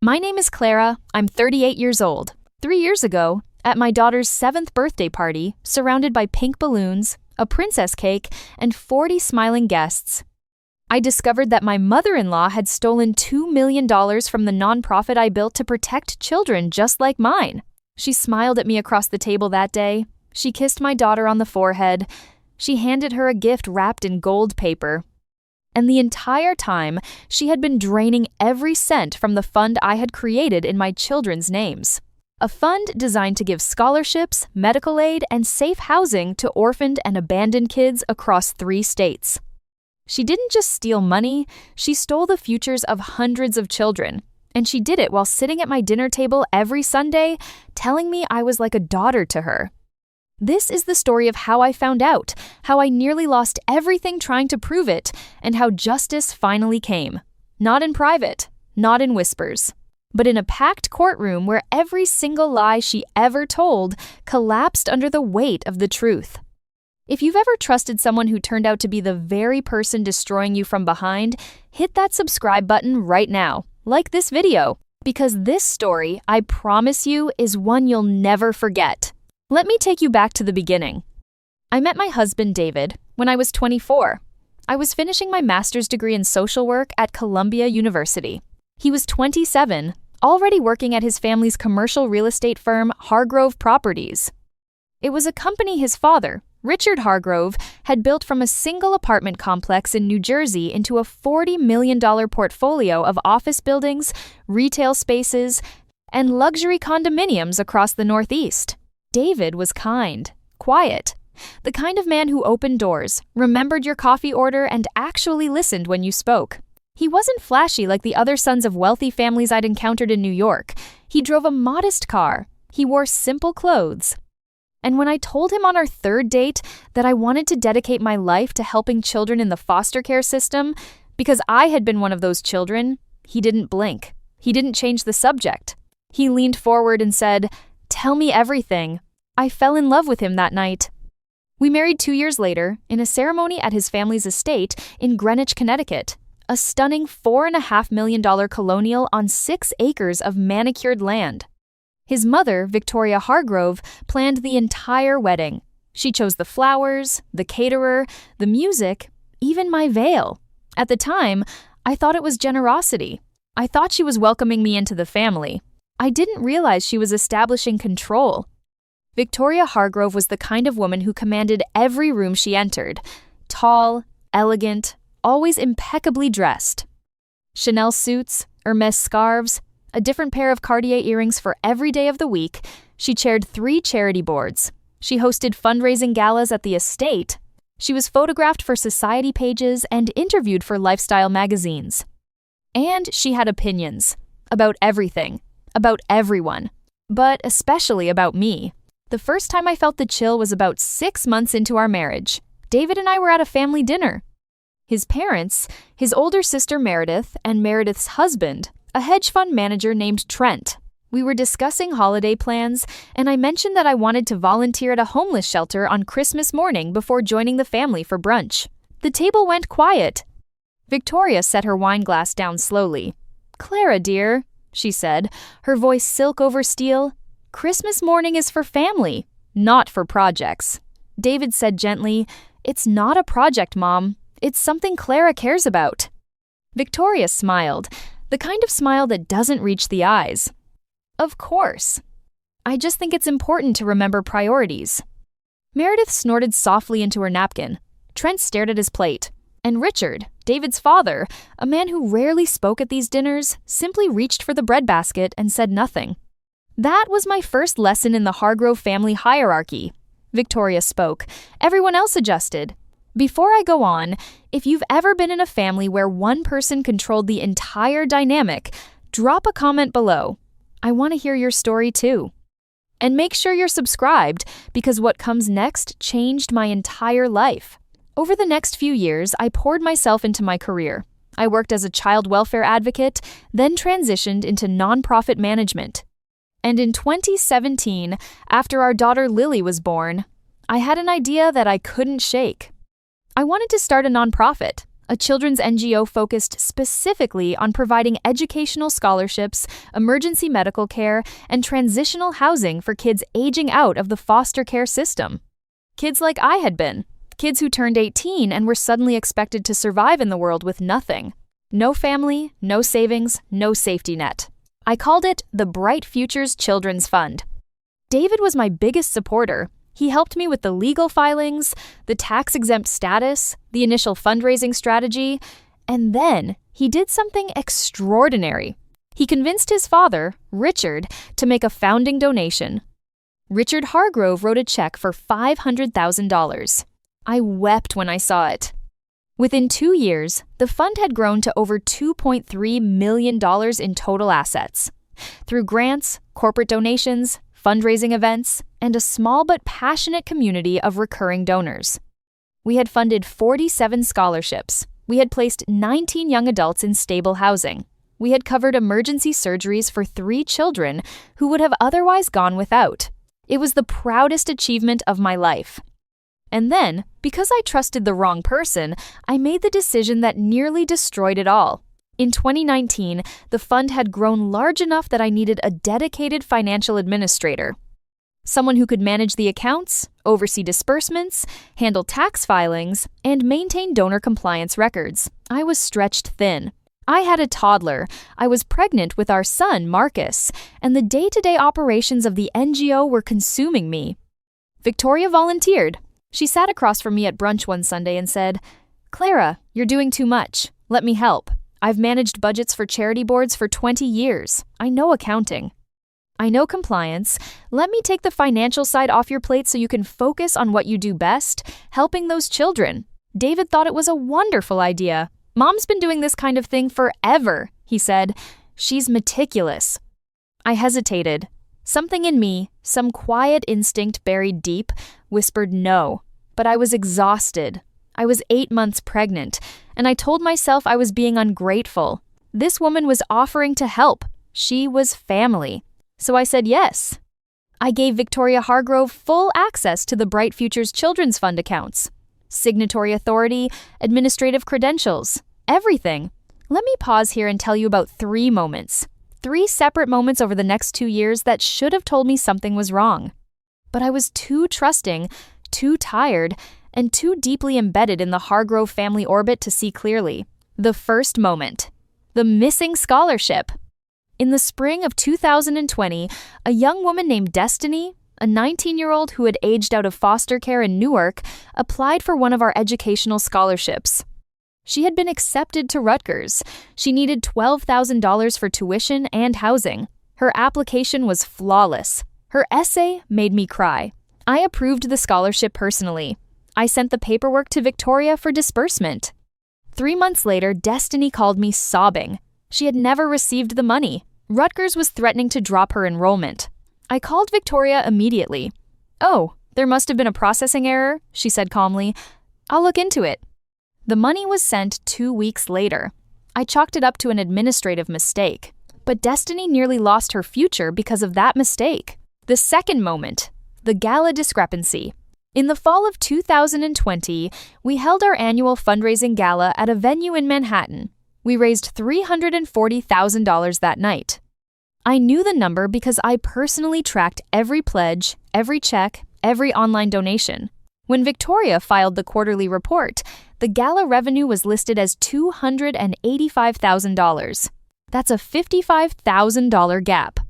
My name is Clara. I'm 38 years old. 3 years ago, at my daughter's 7th birthday party, surrounded by pink balloons, a princess cake, and 40 smiling guests, I discovered that my mother-in-law had stolen $2 million from the nonprofit I built to protect children just like mine. She smiled at me across the table that day. She kissed my daughter on the forehead. She handed her a gift wrapped in gold paper. And the entire time, she had been draining every cent from the fund I had created in my children's names. A fund designed to give scholarships, medical aid, and safe housing to orphaned and abandoned kids across 3 states. She didn't just steal money, she stole the futures of hundreds of children. And she did it while sitting at my dinner table every Sunday, telling me I was like a daughter to her. This is the story of how I found out, how I nearly lost everything trying to prove it, and how justice finally came. Not in private, not in whispers, but in a packed courtroom where every single lie she ever told collapsed under the weight of the truth. If you've ever trusted someone who turned out to be the very person destroying you from behind, hit that subscribe button right now. Like this video, because this story, I promise you, is one you'll never forget. Let me take you back to the beginning. I met my husband, David, when I was 24. I was finishing my master's degree in social work at Columbia University. He was 27, already working at his family's commercial real estate firm, Hargrove Properties. It was a company his father, Richard Hargrove, had built from a single apartment complex in New Jersey into a $40 million portfolio of office buildings, retail spaces, and luxury condominiums across the Northeast. David was kind, quiet, the kind of man who opened doors, remembered your coffee order, and actually listened when you spoke. He wasn't flashy like the other sons of wealthy families I'd encountered in New York. He drove a modest car. He wore simple clothes. And when I told him on our 3rd date that I wanted to dedicate my life to helping children in the foster care system, because I had been one of those children, he didn't blink. He didn't change the subject. He leaned forward and said, "Tell me everything." I fell in love with him that night. We married 2 years later in a ceremony at his family's estate in Greenwich, Connecticut, a stunning $4.5 million colonial on 6 acres of manicured land. His mother, Victoria Hargrove, planned the entire wedding. She chose the flowers, the caterer, the music, even my veil. At the time, I thought it was generosity. I thought she was welcoming me into the family. I didn't realize she was establishing control. Victoria Hargrove was the kind of woman who commanded every room she entered. Tall, elegant, always impeccably dressed. Chanel suits, Hermes scarves, a different pair of Cartier earrings for every day of the week. She chaired 3 charity boards. She hosted fundraising galas at the estate. She was photographed for society pages and interviewed for lifestyle magazines. And she had opinions about everything, about everyone, but especially about me. The first time I felt the chill was about 6 months into our marriage. David and I were at a family dinner. His parents, his older sister Meredith, and Meredith's husband, a hedge fund manager named Trent. We were discussing holiday plans, and I mentioned that I wanted to volunteer at a homeless shelter on Christmas morning before joining the family for brunch. The table went quiet. Victoria set her wine glass down slowly. "Clara, dear," she said, her voice silk over steel, "Christmas morning is for family, not for projects." David said gently, "It's not a project, Mom. It's something Clara cares about." Victoria smiled, the kind of smile that doesn't reach the eyes. "Of course. I just think it's important to remember priorities." Meredith snorted softly into her napkin. Trent stared at his plate. And Richard, David's father, a man who rarely spoke at these dinners, simply reached for the breadbasket and said nothing. "That was my first lesson in the Hargrove family hierarchy." Victoria spoke. Everyone else adjusted. "Before I go on, if you've ever been in a family where one person controlled the entire dynamic, drop a comment below. I want to hear your story too. And make sure you're subscribed, because what comes next changed my entire life." Over the next few years, I poured myself into my career. I worked as a child welfare advocate, then transitioned into nonprofit management. And in 2017, after our daughter Lily was born, I had an idea that I couldn't shake. I wanted to start a nonprofit, a children's NGO focused specifically on providing educational scholarships, emergency medical care, and transitional housing for kids aging out of the foster care system. Kids like I had been. Kids who turned 18 and were suddenly expected to survive in the world with nothing. No family, no savings, no safety net. I called it the Bright Futures Children's Fund. David was my biggest supporter. He helped me with the legal filings, the tax-exempt status, the initial fundraising strategy, and then he did something extraordinary. He convinced his father, Richard, to make a founding donation. Richard Hargrove wrote a check for $500,000. I wept when I saw it. Within 2 years, the fund had grown to over $2.3 million in total assets. Through grants, corporate donations, fundraising events, and a small but passionate community of recurring donors. We had funded 47 scholarships. We had placed 19 young adults in stable housing. We had covered emergency surgeries for 3 children who would have otherwise gone without. It was the proudest achievement of my life. And then, because I trusted the wrong person, I made the decision that nearly destroyed it all. In 2019, the fund had grown large enough that I needed a dedicated financial administrator. Someone who could manage the accounts, oversee disbursements, handle tax filings, and maintain donor compliance records. I was stretched thin. I had a toddler, I was pregnant with our son, Marcus, and the day-to-day operations of the NGO were consuming me. Victoria volunteered. She sat across from me at brunch one Sunday and said, "Clara, you're doing too much. Let me help. I've managed budgets for charity boards for 20 years. I know accounting. I know compliance. Let me take the financial side off your plate so you can focus on what you do best, helping those children." David thought it was a wonderful idea. "Mom's been doing this kind of thing forever," he said. "She's meticulous." I hesitated. Something in me, some quiet instinct buried deep, whispered no. But I was exhausted. I was 8 months pregnant, and I told myself I was being ungrateful. This woman was offering to help. She was family. So I said yes. I gave Victoria Hargrove full access to the Bright Futures Children's Fund accounts. Signatory authority, administrative credentials, everything. Let me pause here and tell you about 3 moments. 3 separate moments over the next 2 years that should have told me something was wrong. But I was too trusting, too tired, and too deeply embedded in the Hargrove family orbit to see clearly. The first moment. The missing scholarship. In the spring of 2020, a young woman named Destiny, a 19-year-old who had aged out of foster care in Newark, applied for one of our educational scholarships. She had been accepted to Rutgers. She needed $12,000 for tuition and housing. Her application was flawless. Her essay made me cry. I approved the scholarship personally. I sent the paperwork to Victoria for disbursement. 3 months later, Destiny called me sobbing. She had never received the money. Rutgers was threatening to drop her enrollment. I called Victoria immediately. "Oh, there must have been a processing error," she said calmly. "I'll look into it." The money was sent 2 weeks later. I chalked it up to an administrative mistake. But Destiny nearly lost her future because of that mistake. The second moment, the gala discrepancy. In the fall of 2020, we held our annual fundraising gala at a venue in Manhattan. We raised $340,000 that night. I knew the number because I personally tracked every pledge, every check, every online donation. When Victoria filed the quarterly report, the gala revenue was listed as $285,000. That's a $55,000 gap.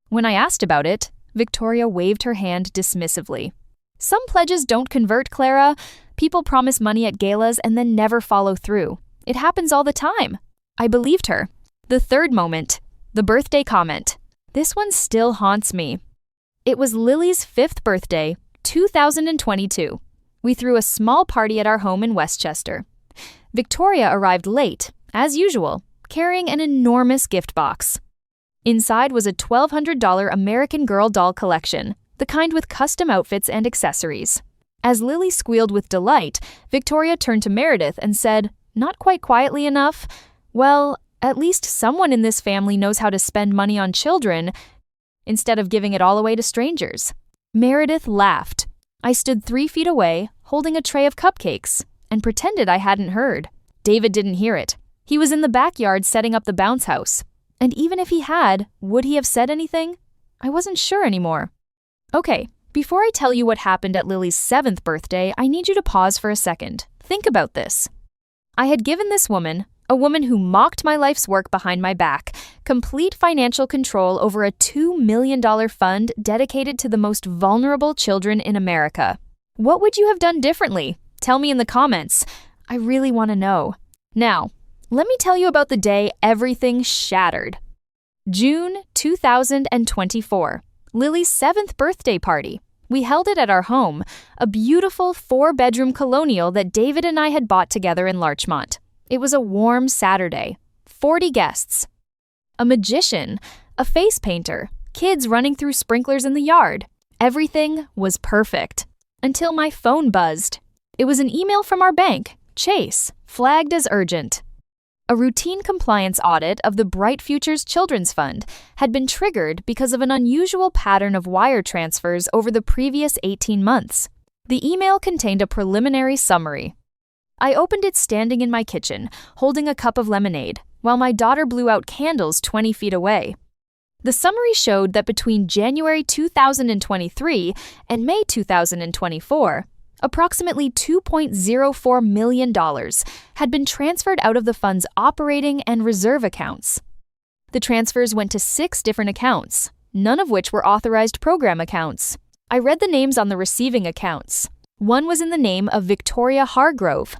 When I asked about it, Victoria waved her hand dismissively. "Some pledges don't convert, Clara. People promise money at galas and then never follow through. It happens all the time." I believed her. The third moment, the birthday comment. This one still haunts me. It was Lily's 5th birthday, 2022. We threw a small party at our home in Westchester. Victoria arrived late, as usual, carrying an enormous gift box. Inside was a $1,200 American Girl doll collection, the kind with custom outfits and accessories. As Lily squealed with delight, Victoria turned to Meredith and said, not quite quietly enough, "Well, at least someone in this family knows how to spend money on children instead of giving it all away to strangers." Meredith laughed. I stood 3 feet away, holding a tray of cupcakes, and pretended I hadn't heard. David didn't hear it. He was in the backyard setting up the bounce house. And even if he had, would he have said anything? I wasn't sure anymore. Okay, before I tell you what happened at Lily's 7th birthday, I need you to pause for a second. Think about this. I had given this woman, a woman who mocked my life's work behind my back, complete financial control over a $2 million fund dedicated to the most vulnerable children in America. What would you have done differently? Tell me in the comments. I really want to know. Now, let me tell you about the day everything shattered. June 2024, Lily's 7th birthday party. We held it at our home, a beautiful 4-bedroom colonial that David and I had bought together in Larchmont. It was a warm Saturday. 40 guests. A magician, a face painter, kids running through sprinklers in the yard. Everything was perfect. Until my phone buzzed. It was an email from our bank, Chase, flagged as urgent. A routine compliance audit of the Bright Futures Children's Fund had been triggered because of an unusual pattern of wire transfers over the previous 18 months. The email contained a preliminary summary. I opened it standing in my kitchen, holding a cup of lemonade, while my daughter blew out candles 20 feet away. The summary showed that between January 2023 and May 2024, approximately $2.04 million had been transferred out of the fund's operating and reserve accounts. The transfers went to 6 different accounts, none of which were authorized program accounts. I read the names on the receiving accounts. One was in the name of Victoria Hargrove.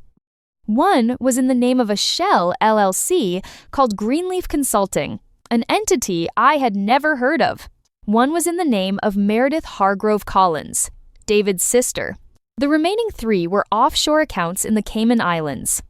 One was in the name of a shell LLC called Greenleaf Consulting, an entity I had never heard of. One was in the name of Meredith Hargrove Collins, David's sister. The remaining 3 were offshore accounts in the Cayman Islands.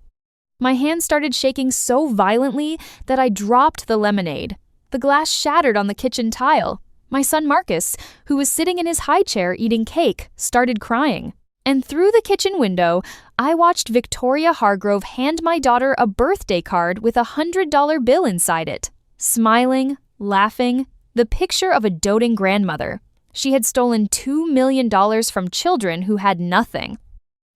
My hand started shaking so violently that I dropped the lemonade. The glass shattered on the kitchen tile. My son Marcus, who was sitting in his high chair eating cake, started crying. And through the kitchen window, I watched Victoria Hargrove hand my daughter a birthday card with a $100 bill inside it. Smiling, laughing, the picture of a doting grandmother. She had stolen $2 million from children who had nothing.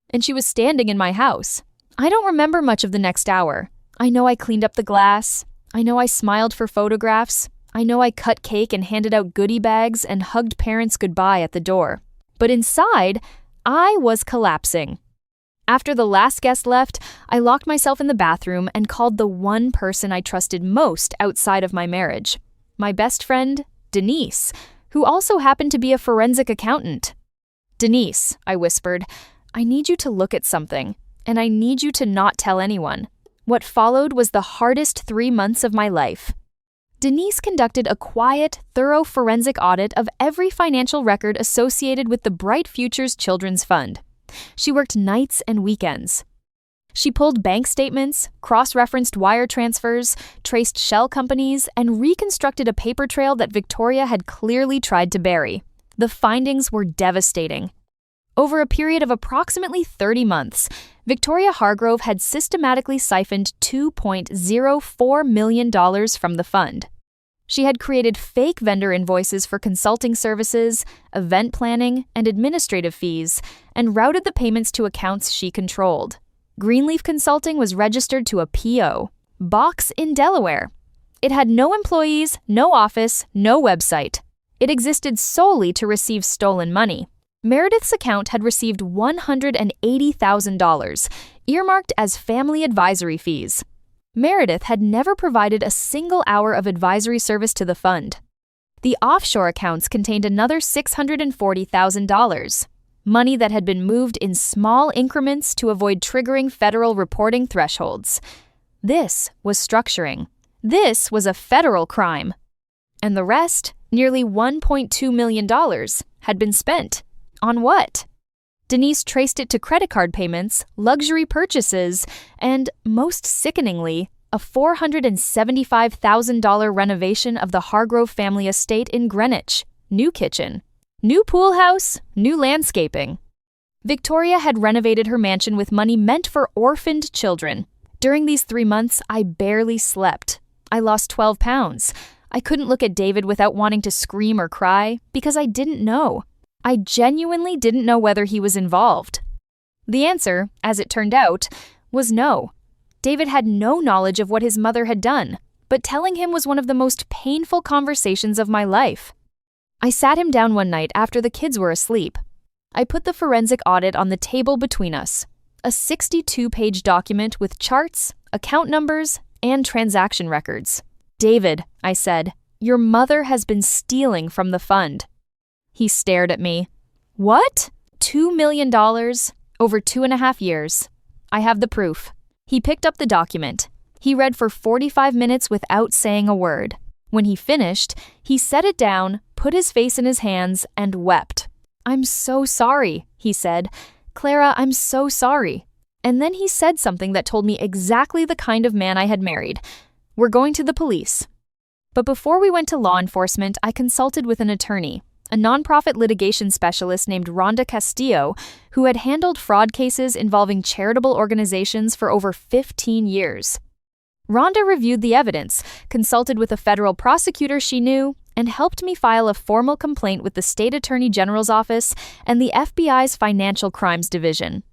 And she was standing in my house. I don't remember much of the next hour. I know I cleaned up the glass. I know I smiled for photographs. I know I cut cake and handed out goodie bags and hugged parents goodbye at the door. But inside, I was collapsing. After the last guest left, I locked myself in the bathroom and called the one person I trusted most outside of my marriage. My best friend, Denise, who also happened to be a forensic accountant. "Denise," I whispered, "I need you to look at something, and I need you to not tell anyone." What followed was the hardest 3 months of my life. Denise conducted a quiet, thorough forensic audit of every financial record associated with the Bright Futures Children's Fund. She worked nights and weekends. She pulled bank statements, cross-referenced wire transfers, traced shell companies, and reconstructed a paper trail that Victoria had clearly tried to bury. The findings were devastating. Over a period of approximately 30 months, Victoria Hargrove had systematically siphoned $2.04 million from the fund. She had created fake vendor invoices for consulting services, event planning, and administrative fees, and routed the payments to accounts she controlled. Greenleaf Consulting was registered to a P.O. box in Delaware. It had no employees, no office, no website. It existed solely to receive stolen money. Meredith's account had received $180,000, earmarked as family advisory fees. Meredith had never provided a single hour of advisory service to the fund. The offshore accounts contained another $640,000, money that had been moved in small increments to avoid triggering federal reporting thresholds. This was structuring. This was a federal crime. And the rest, nearly $1.2 million, had been spent. On what? Denise traced it to credit card payments, luxury purchases, and, most sickeningly, a $475,000 renovation of the Hargrove family estate in Greenwich. New kitchen, new pool house, new landscaping. Victoria had renovated her mansion with money meant for orphaned children. During these 3 months, I barely slept. I lost 12 pounds. I couldn't look at David without wanting to scream or cry because I didn't know. I genuinely didn't know whether he was involved. The answer, as it turned out, was no. David had no knowledge of what his mother had done, but telling him was one of the most painful conversations of my life. I sat him down one night after the kids were asleep. I put the forensic audit on the table between us, a 62-page document with charts, account numbers, and transaction records. "David," I said, "your mother has been stealing from the fund." He stared at me. "What? $2 million? Over 2.5 years. I have the proof." He picked up the document. He read for 45 minutes without saying a word. When he finished, he set it down, put his face in his hands, and wept. "I'm so sorry," he said. "Clara, I'm so sorry." And then he said something that told me exactly the kind of man I had married. "We're going to the police." But before we went to law enforcement, I consulted with an attorney, a nonprofit litigation specialist named Rhonda Castillo, who had handled fraud cases involving charitable organizations for over 15 years. Rhonda reviewed the evidence, consulted with a federal prosecutor she knew, and helped me file a formal complaint with the State Attorney General's office and the FBI's Financial Crimes Division.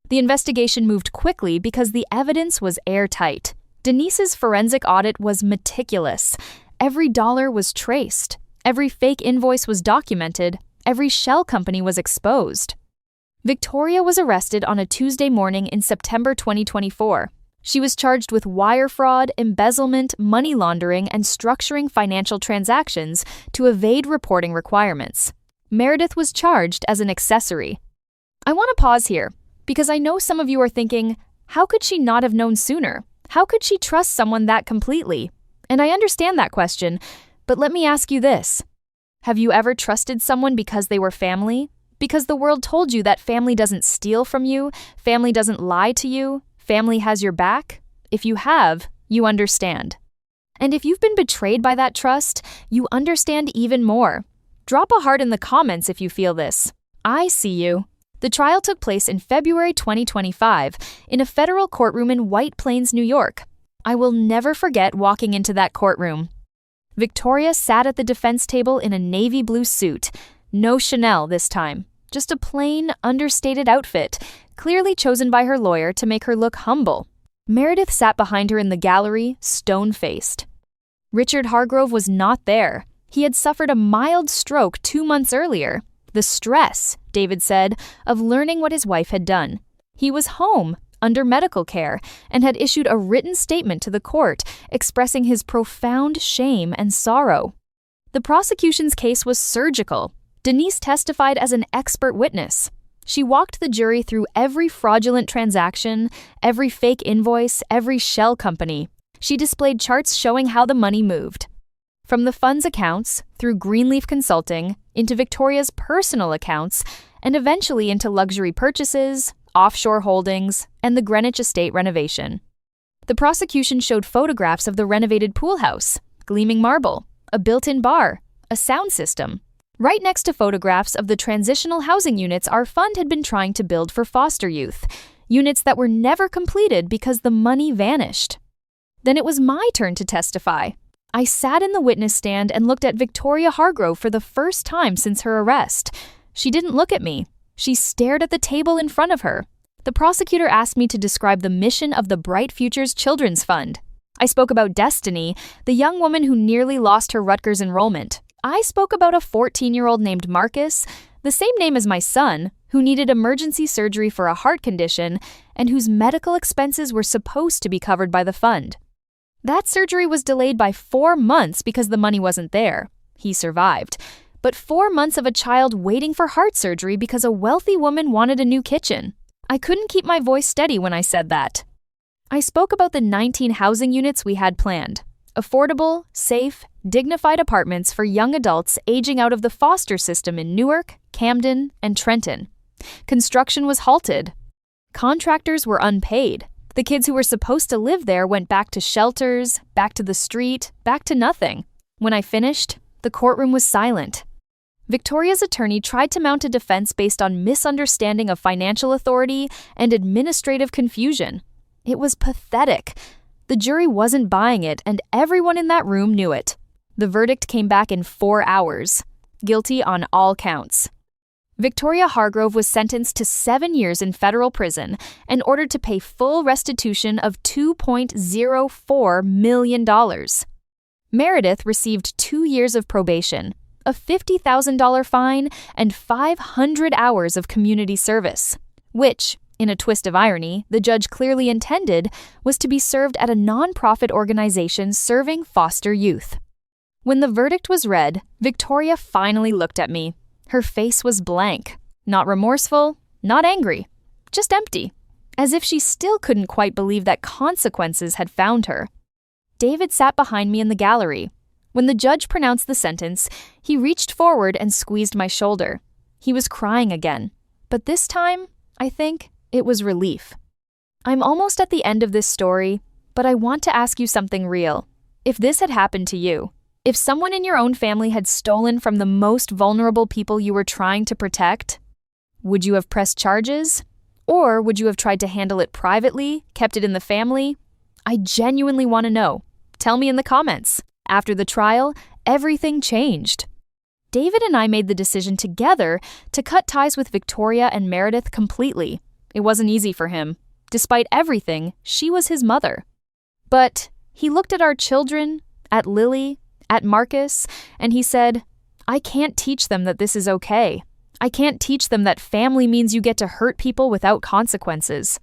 The investigation moved quickly because the evidence was airtight. Denise's forensic audit was meticulous. Every dollar was traced. Every fake invoice was documented. Every shell company was exposed. Victoria was arrested on a Tuesday morning in September 2024. She was charged with wire fraud, embezzlement, money laundering, and structuring financial transactions to evade reporting requirements. Meredith was charged as an accessory. I want to pause here, because I know some of you are thinking, how could she not have known sooner? How could she trust someone that completely? And I understand that question, but let me ask you this. Have you ever trusted someone because they were family? Because the world told you that family doesn't steal from you, family doesn't lie to you, family has your back? If you have, you understand. And if you've been betrayed by that trust, you understand even more. Drop a heart in the comments if you feel this. I see you. The trial took place in February 2025 in a federal courtroom in White Plains, New York. I will never forget walking into that courtroom. Victoria sat at the defense table in a navy blue suit. No Chanel this time. Just a plain, understated outfit, clearly chosen by her lawyer to make her look humble. Meredith sat behind her in the gallery, stone-faced. Richard Hargrove was not there. He had suffered a mild stroke 2 months earlier. The stress, David said, of learning what his wife had done. He was home, under medical care, and had issued a written statement to the court expressing his profound shame and sorrow. The prosecution's case was surgical. Denise testified as an expert witness. She walked the jury through every fraudulent transaction, every fake invoice, every shell company. She displayed charts showing how the money moved. From the fund's accounts, through Greenleaf Consulting, into Victoria's personal accounts, and eventually into luxury purchases, offshore holdings, and the Greenwich estate renovation. The prosecution showed photographs of the renovated pool house, gleaming marble, a built-in bar, a sound system, right next to photographs of the transitional housing units our fund had been trying to build for foster youth, units that were never completed because the money vanished. Then it was my turn to testify. I sat in the witness stand and looked at Victoria Hargrove for the first time since her arrest. She didn't look at me. She stared at the table in front of her. The prosecutor asked me to describe the mission of the Bright Futures Children's Fund. I spoke about Destiny, the young woman who nearly lost her Rutgers enrollment. I spoke about a 14-year-old named Marcus, the same name as my son, who needed emergency surgery for a heart condition and whose medical expenses were supposed to be covered by the fund. That surgery was delayed by 4 months because the money wasn't there. He survived. But 4 months of a child waiting for heart surgery because a wealthy woman wanted a new kitchen. I couldn't keep my voice steady when I said that. I spoke about the 19 housing units we had planned. Affordable, safe, dignified apartments for young adults aging out of the foster system in Newark, Camden, and Trenton. Construction was halted. Contractors were unpaid. The kids who were supposed to live there went back to shelters, back to the street, back to nothing. When I finished, the courtroom was silent. Victoria's attorney tried to mount a defense based on misunderstanding of financial authority and administrative confusion. It was pathetic. The jury wasn't buying it, and everyone in that room knew it. The verdict came back in 4 hours. Guilty on all counts. Victoria Hargrove was sentenced to 7 years in federal prison and ordered to pay full restitution of $2.04 million. Meredith received 2 years of probation, a $50,000 fine, and 500 hours of community service, which, in a twist of irony, the judge clearly intended was to be served at a nonprofit organization serving foster youth. When the verdict was read, Victoria finally looked at me. Her face was blank, not remorseful, not angry, just empty, as if she still couldn't quite believe that consequences had found her. David sat behind me in the gallery. When the judge pronounced the sentence, he reached forward and squeezed my shoulder. He was crying again, but this time, I think, it was relief. I'm almost at the end of this story, but I want to ask you something real. If this had happened to you, if someone in your own family had stolen from the most vulnerable people you were trying to protect, would you have pressed charges? Or would you have tried to handle it privately, kept it in the family? I genuinely want to know. Tell me in the comments. After the trial, everything changed. David and I made the decision together to cut ties with Victoria and Meredith completely. It wasn't easy for him. Despite everything, she was his mother. But he looked at our children, at Lily, at Marcus, and he said, I can't teach them that this is okay. I can't teach them that family means you get to hurt people without consequences.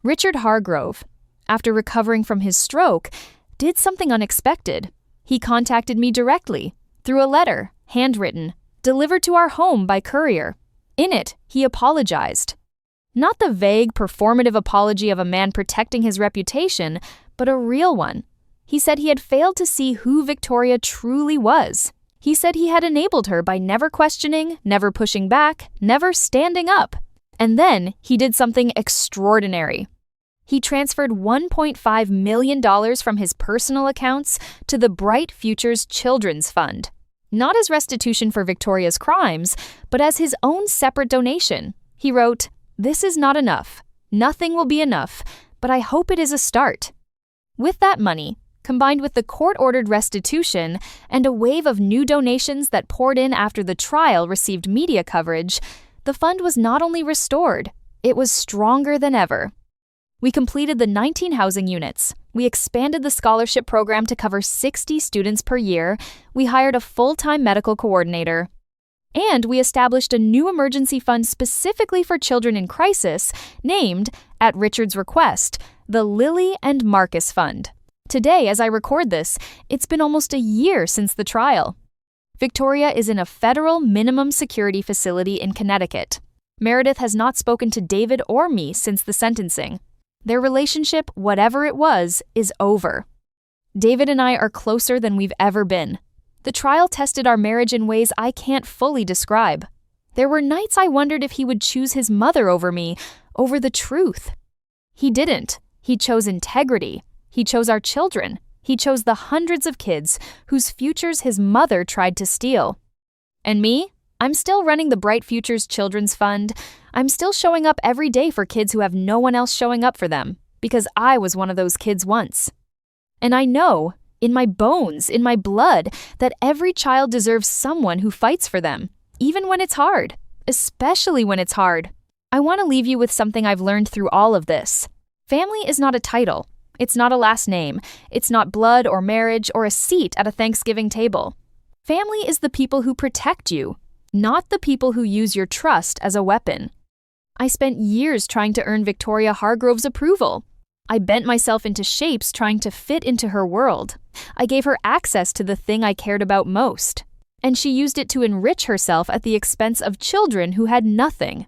Richard Hargrove, after recovering from his stroke, did something unexpected. He contacted me directly, through a letter, handwritten, delivered to our home by courier. In it, he apologized. Not the vague, performative apology of a man protecting his reputation, but a real one. He said he had failed to see who Victoria truly was. He said he had enabled her by never questioning, never pushing back, never standing up. And then he did something extraordinary. He transferred $1.5 million from his personal accounts to the Bright Futures Children's Fund. Not as restitution for Victoria's crimes, but as his own separate donation. He wrote, "This is not enough. Nothing will be enough, but I hope it is a start." With that money, combined with the court-ordered restitution and a wave of new donations that poured in after the trial received media coverage, the fund was not only restored, it was stronger than ever. We completed the 19 housing units. We expanded the scholarship program to cover 60 students per year. We hired a full-time medical coordinator. And we established a new emergency fund specifically for children in crisis, named, at Richard's request, the Lily and Marcus Fund. Today, as I record this, it's been almost a year since the trial. Victoria is in a federal minimum security facility in Connecticut. Meredith has not spoken to David or me since the sentencing. Their relationship, whatever it was, is over. David and I are closer than we've ever been. The trial tested our marriage in ways I can't fully describe. There were nights I wondered if he would choose his mother over me, over the truth. He didn't. He chose integrity. He chose our children. He chose the hundreds of kids whose futures his mother tried to steal. And me? I'm still running the Bright Futures Children's Fund. I'm still showing up every day for kids who have no one else showing up for them, because I was one of those kids once. And I know, in my bones, in my blood, that every child deserves someone who fights for them, even when it's hard, especially when it's hard. I want to leave you with something I've learned through all of this. Family is not a title. It's not a last name. It's not blood or marriage or a seat at a Thanksgiving table. Family is the people who protect you, not the people who use your trust as a weapon. I spent years trying to earn Victoria Hargrove's approval. I bent myself into shapes trying to fit into her world. I gave her access to the thing I cared about most. And she used it to enrich herself at the expense of children who had nothing.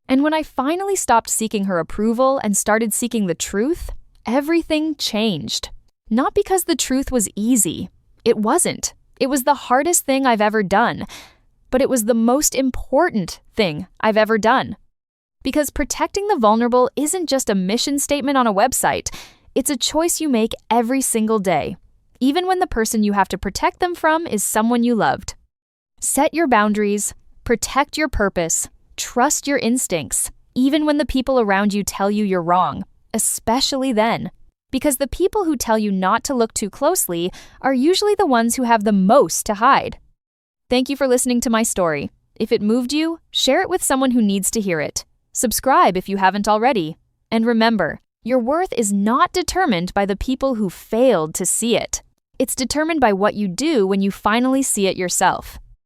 And when I finally stopped seeking her approval and started seeking the truth, everything changed. Not because the truth was easy. It wasn't. It was the hardest thing I've ever done. But it was the most important thing I've ever done. Because protecting the vulnerable isn't just a mission statement on a website. It's a choice you make every single day, even when the person you have to protect them from is someone you loved. Set your boundaries, protect your purpose, trust your instincts, even when the people around you tell you you're wrong, especially then. Because the people who tell you not to look too closely are usually the ones who have the most to hide. Thank you for listening to my story. If it moved you, share it with someone who needs to hear it. Subscribe if you haven't already. And remember, your worth is not determined by the people who failed to see it. It's determined by what you do when you finally see it yourself.